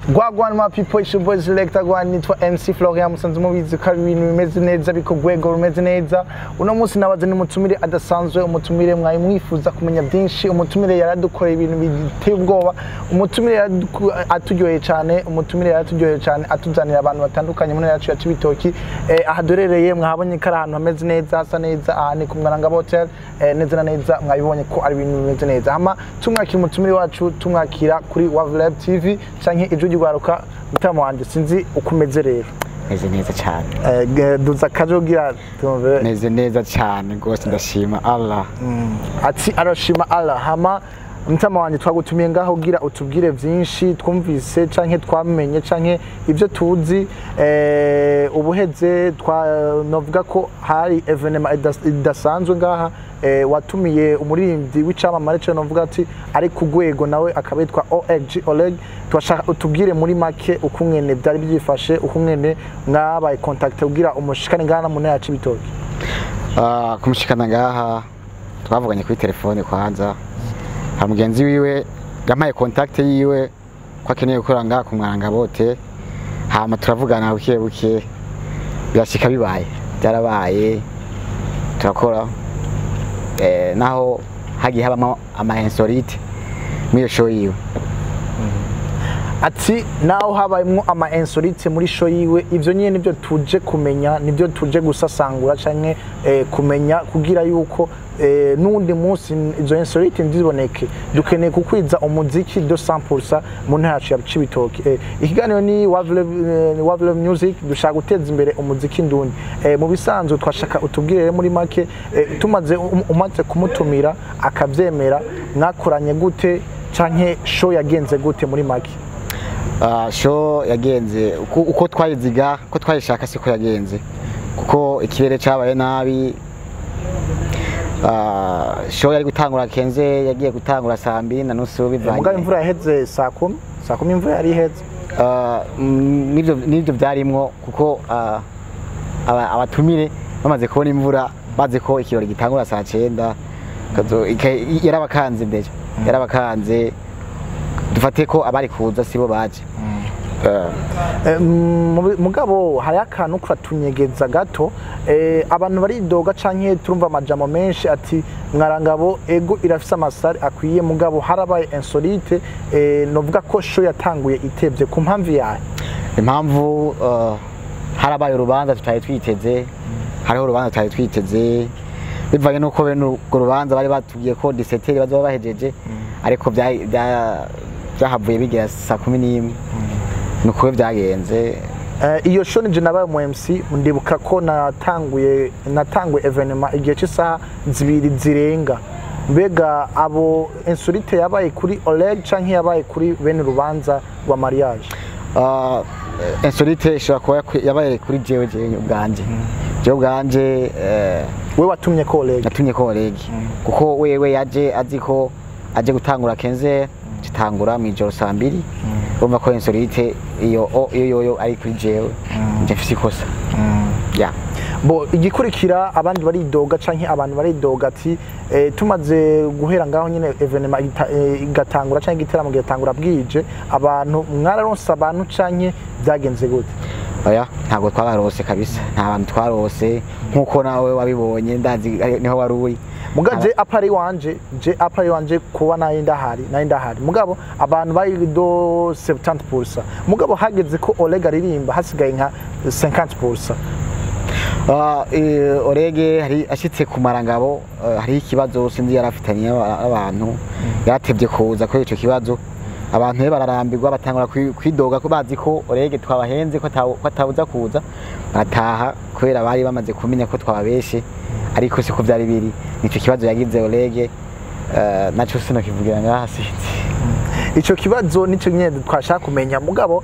Gwagwan my people, it's your boy Selector Gwan nitwa MC Florian musanze mubizi ko ibintu bimeze neza biko gwego rumeze neza. Uno munsi nabaze ni umutumire adasanzwe, umutumire mwayi mwifuza kumenya byinshi, umutumire yaradukoreye ibintu biteye ubwoba, umutumire aturyoheye cyane, umutumire yaraturyoheye cyane atuzanira abantu batandukanye muri yacu ya Cibitoki. Ahadorereye mwahabonye ko ari ahantu hameze neza, hasa neza, aha ni ku Mwaranga Hotel, neza na neza mwabibonye ko ari ibintu bimeze neza. Hama tumwakira umutumire wacu, tumwakira kuri RY'URWARUKA TV canke RY'URWARUKA mutama wanje sinzi ukumeze rero. Meze neza cyane. Duza kajogira tumve. Meze neza cyane gose ndashima Allah. Ati arashima Allah. Hama mutama wanje twagutumiye ngaho gira utubwire vyinshi twumvise canke twamenye canke ivyo tuzi ubuheze novuga ko hari evenement idasanzwe ngaha watumiye umuririmbyi w'icamamare cyo novuga ati ari ku gwego nawe akabitwa olegue twashaka utubwire muri make ukungene byari byifashe ukungene mwabaye contact ugira umushikane ngana mu ntara ya Cibitoki. Kumushikana ngaha twavuganye kuri telefone kwanza ha mugenzi wiwe yamaye contact yiwe ko akeneye gukora ngaha ku Mwaranga bote hama turavugana buke buke byashika bibaye byarabaye turakora naho hagiye habamo ama insolite muri show yiwe. Ati naho habayemo ama insolite muri show yiwe, ivyo nyene nivyo tuje kumenya, nivyo tuje gusasangura canke kumenya kugira yuko nundi munsi izo insolite ndiziboneke dukeneye kukwiza umuziki 200% mu ntara ya Cibitoki. Ikiganiro ni Wavle Music, dushaka guteza imbere umuziki ndundi. Mu bisanzwe twashaka utubwire muri make tumaze umaze kumutumira akavyemera, mwakoranye gute canke show yagenze gute muri make? Show yagenze uko twayiziga ko twayishaka siko yagenze kuko ikirere cyabaye nabi. Show yari gutangura kenze yagiye gutangura saa 2:30 bivanye. Mugabe imvura yaheze saa 10 imvura yari iheze. Nivyo byarimwo kuko abatumire bamaze kubona imvura baze ko ikirori gitangura saa 9 yarabakanze ndeje yarabakanze dufate ko abari kuza sibo baje. Mugabo hari akantu kuratunyegeza gato, abantu baridoga canke turumva amajamo menshi ati Mwarangabo ego irafise amasare akwiye, mugabo harabaye insolite novuga ko show yatanguye itevye ku mpamvu yayo. Impamvu harabaye urubanza tutaye twiteze, hariho urubanza tutaye twiteze bivanye nuko bene urwo rubanza bari batubwiye ko 17 bazoba bahejeje, ariko byahavuye bigera saa 11 nuko byagenze. Iyo show nije nabaye mu MC ndibuka ko natanguye evenement igihe cy'isaha 2 zirenga. Mbega abo insolite yabaye kuri olegue canke yabaye kuri bene rubanza rwa mariage? Insolite ishobora kuba yabaye kuri jewe ubwanje. Jewe ubwanje we watumye ko olegue? Natumye ko olegue kuko wewe yaje aziko aje gutangura kenze gitangura mu ijoro saa 2. Urumva ko insolite iyo ari kuri jewe nje mfise ikosa. Bo igikurikira abandi baridoga canke abantu baridoga ati tumaze guhera ngaho nyine evenement igatangura canke igiteramo gigatangura bwije, abantu mwararonse abantu canke byagenze gute? Oya ntago twabarose kabisa, nta bantu twarose nkuko nawe wabibonye ndazi niho wari uri. Mugaje apari wanje kuba nayo ndahari mugabo abantu bayido 70%, mugabo hageze ko olegue aririmba hasigaye nka 50%. Olegue hari ashitse ku Marangabo, hari ikibazo sinzi yarafitanye abantu yaratevye kuza ko ico kibazo, abantu bararambirwa batangura kwidoga ko bazi ko olegue twabahenze ko atabuza kuza, bataha kubera bari bamaze kumenya ko twababeshe, ariko siko byari biri. Nico kibazo yagize olegue naco sino kivugira ngaha sinzi. Ico kibazo nico nyene twashaka kumenya, mugabo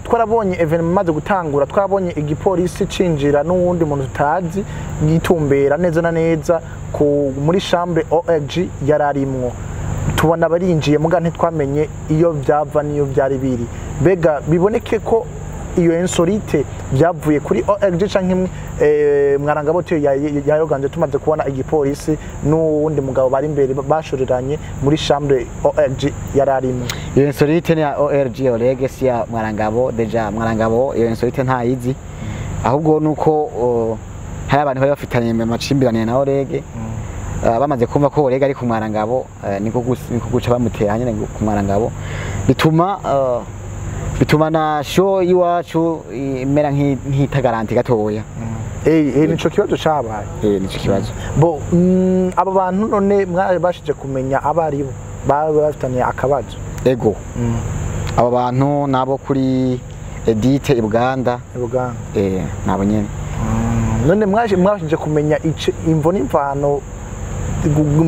twarabonye evenement maze gutangura, twarabonye igipolisi cinjira n'uwundi muntu tutazi gitumbera neza na neza ku muri chambre OEG yararimwo, tubona barinjiye muga ntitwamenye iyo byava niyo byari biri. Bega biboneke ko iyo insolite byavuye kuri OLG canke mwarangabote yayoganze tumaze kubona igipolisi n'uwundi mugabo bari imbere bashoreranye muri chambre OLG yararimo. Iyo insolite ni ya OLG olegue si ya mwarangabo deja mwarangabo iyo insolite ntayizi ahubwo nuko hari abantu bari bafitanye amacimbirane na olegue bamaze kumva ko olegue ari ku mwarangabo niko guca bamutera nyene ku mwarangabo bituma na show iwacu imera nk'itagaranti gatoya. Nico kibazo cabaye. Nico kibazo. Bo aba bantu none mwabashije kumenya abaribo bafitanye akabazo. Ego. Aba bantu nabo kuri Edite Uganda. Nabo nyene. None mwashije kumenya imvo n'imvano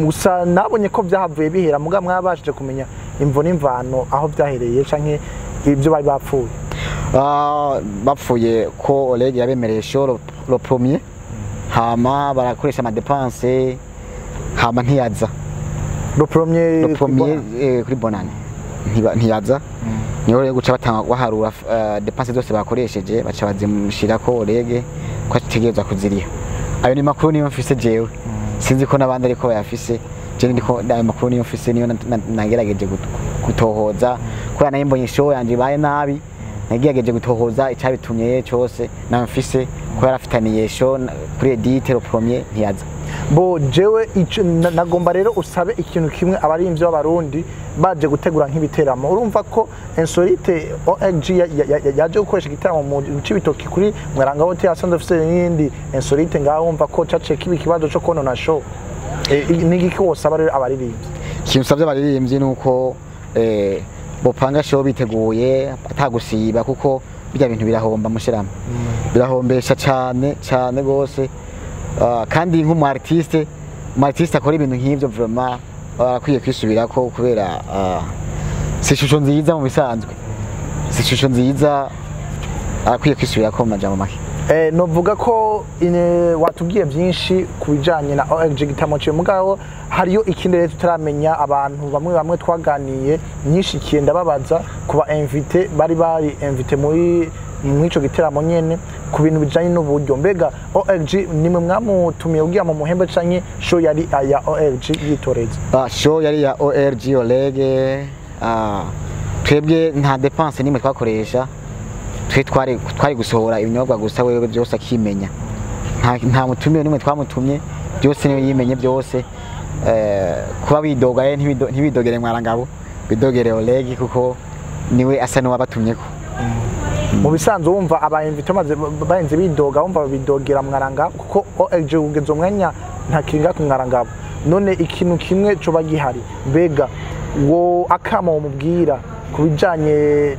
gusa nabonye ko byahavuye bihera muga mwabashije kumenya imvo n'imvano aho byahereye canke ibyo bari bapfuye. Bapfuye ko olegue yabemereye show le premier hama barakoresha ama dépenses hama ntiyaza le premier kuri bonane ntiyaza niho rero guca batanga waharura dépenses zose bakoresheje baca bazimushira ko olegue ko ategereza kuziriha. Ayo ni makuru niyo mfise jewe sinzi ko nabandi ariko bayafise je ndiko ayo makuru niyo mfise niyo nagerageje gutohoza ko nayo mbonye show yanje baye nabi nagerageje gutohoza icabitumye cyose namfise ko yarafitaniye show kuri Edite le premier ntiyaza. Bo jewe nagomba rero usabe ikintu kimwe abarimvye b'abarundi baje gutegura nk'ibiteramo urumva ko insolite OLG yaje gukoresha igiteramo mu mucibitoke kuri mwarangabote yasanze afise n'indi insolite ngaho umva ko cace kibi kibazo cyo konona show nigiki wosaba rero abaririmbyi. Ikintu savye abaririmbyi nuko bopanga show biteguye atagusiba kuko bijya bintu birahomba mushiramo birahombesha cyane gose kandi nk'umu artiste akora ibintu nk'ivyo vraiment barakwiye kwisubirako kubera si ishusho nziza mu bisanzwe si ishusho nziza arakwiye kwisubirako mu majambo make. Novuga ko watubwiye byinshi kubijanye na OLG gitamo cyo mugabo hariyo ikindi rero tutaramenya abantu bamwe twaganiye nyinshi kienda babaza kuba invité bari invité muri mwico giteramo nyene ku bintu bijanye n'uburyo mbega OLG nimwe mwamutumiye ugiye mu muhembe canke show yari ya OLG yitoreza. Show yari ya OLG olegue twebwe nta dépense nimwe twakoresha twe twari gusohora ibinyobwa gusa wewe byose akimenya nta mutumire nimwe twamutumye byose niyo yimenye byose kuba bidogaye ntibidogere mwarangabo bidogere olegue kuko niwe asa n'uwabatumyeko. Mu bisanzwe wumva aba invité maze bayenze bidoga wumva bidogera mwarangabo kuko OLG ugeze umwanya nta kinga ku mwarangabo none ikintu kimwe cyo bagihari mbega wo akama umubwira kubijanye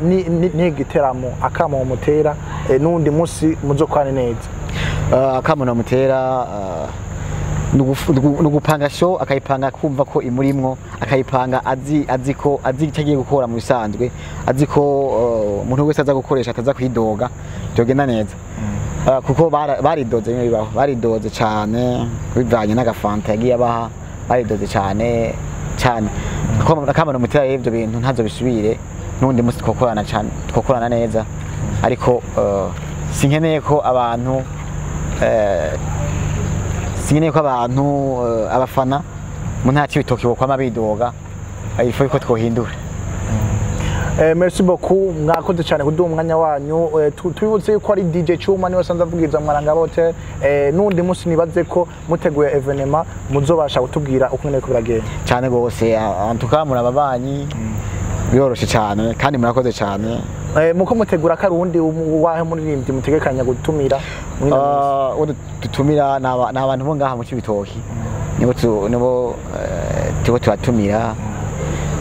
n'igiteramo akama umutera n'undi munsi muzokwane neza. Akama umutera nugupanga show akayipanga kumva ko imurimwo akayipanga azi ko icyagiye gukora mu bisanzwe azi ko umuntu wese aza gukoresha ataza kwidoga byogenda neza kuko baridoze bibaho baridoze cyane bivanye n'agafanta yagiye abaha baridoze cyane akama umutera y'ibyo bintu ntazo bisubire n'undi munsi twokorana neza ariko sinkeneye ko abantu abafana mu nta cibitoke bokwama bidoga ifo ko twohindura. Merci beaucoup mwakoze cyane kuduha umwanya wanyu tubibutse ko ari DJ Chuma niwe sanza vugiza mwarangabote n'undi munsi nibaze ko muteguye evenement muzobasha gutubwira uko ngene ko biragenda cyane gose antukamura ababanyi biroroshe cyane kandi murakoze cyane. Muko mutegura karundi wahe muririmbyi mutegekanya gutumira dutumira n'abantu bo ngaha mu cibitoki nibo tubatumira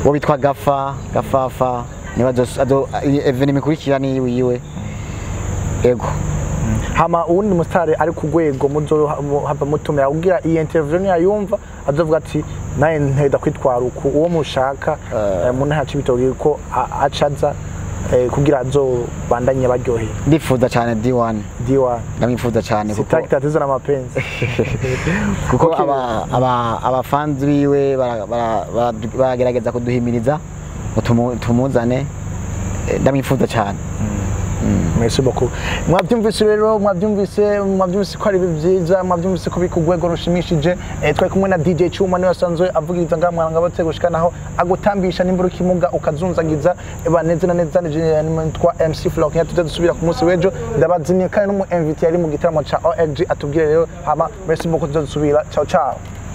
bo bitwa gafafa nibazo evenement ikurikira ni wiwe ego hama uwundi mustare ari ku rwego muzo hava mutumira kugira iyi interview yayumva azovuga ati naye nteda kwitwara uko uwo mushaka mu nta cibitoki ko acaza kugira azo bandanye baryoheye. Ndifuza cyane D1 ndamwifuza cyane kuko sitaki na mapenzi kuko aba fans biwe baragerageza kuduhimiriza tumuzane ndamwifuza cyane. merci beaucoup mwabyumvise rero mwabyumvise ko ari byiza mwabyumvise ko bikugwego rushimishije twari kumwe na DJ Chuma niwe asanzwe avugiriza ngamwanga batse gushikanaho agutambisha nimbura kimuga ukazunzagiza neza na neza nitwa MC Flock yatuze dusubira ku munsi wejo ndabaziniye kandi no mu invite yari mu gitaramo ca OLG atubwire rero hama merci beaucoup tuzosubira ciao ciao